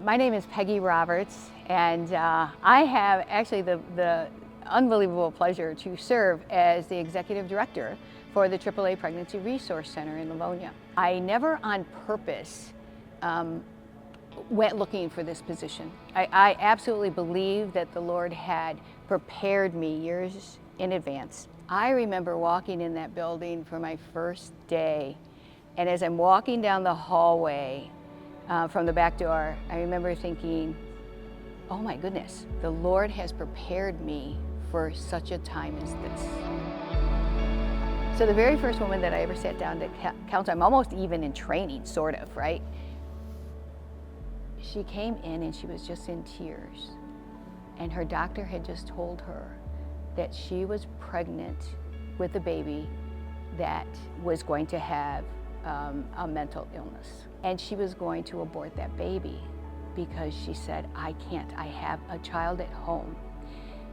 My name is Peggy Roberts, and I have actually the unbelievable pleasure to serve as the Executive Director for the AAA Pregnancy Resource Center in Livonia. I never on purpose went looking for this position. I absolutely believe that the Lord had prepared me years in advance. I remember walking in that building for my first day, and as I'm walking down the hallway from the back door, I remember thinking, oh my goodness, the Lord has prepared me for such a time as this. So the very first woman that I ever sat down to counsel, I'm almost even in training, sort of, right? She came in and she was just in tears. And her doctor had just told her that she was pregnant with a baby that was going to have a mental illness. And she was going to abort that baby because she said, I can't, I have a child at home.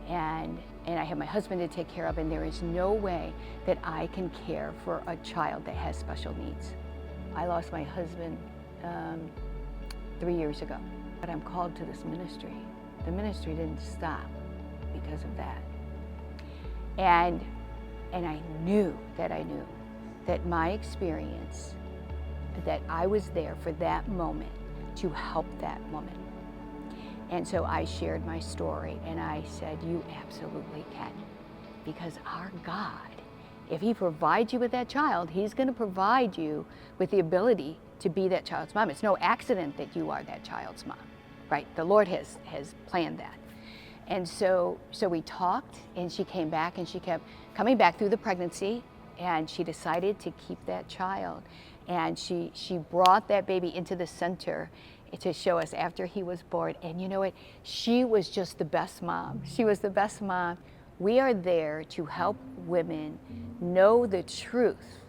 And I have my husband to take care of, and there is no way that I can care for a child that has special needs. I lost my husband 3 years ago, but I'm called to this ministry. The ministry didn't stop because of that. And I knew that my experience, that I was there for that moment to help that woman. And so I shared my story and I said, you absolutely can. Because our God, if He provides you with that child, He's going to provide you with the ability to be that child's mom. It's no accident that you are that child's mom, right? The Lord has planned that. And so we talked, and she came back, and she kept coming back through the pregnancy, and she decided to keep that child. And she brought that baby into the center to show us after he was born. And you know what? She was just the best mom. She was the best mom. We are there to help women know the truth,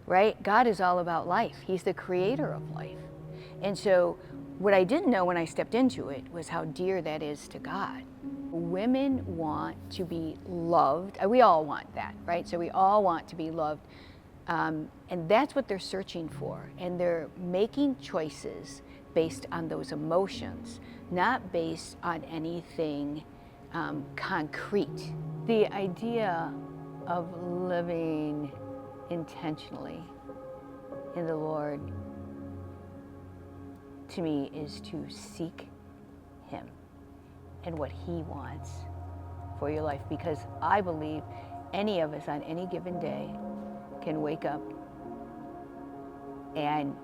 right? God is all about life. He's the creator of life. And so what I didn't know when I stepped into it was how dear that is to God. Women want to be loved. We all want that, right? So we all want to be loved. And that's what they're searching for. And they're making choices based on those emotions, not based on anything concrete. The idea of living intentionally in the Lord, to me, is to seek Him and what He wants for your life. Because I believe any of us on any given day can wake up and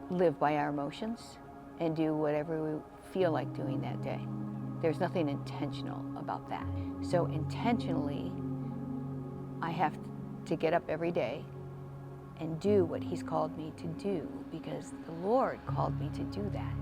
live by our emotions and do whatever we feel like doing that day. There's nothing intentional about that. So intentionally, I have to get up every day and do what He's called me to do, because the Lord called me to do that.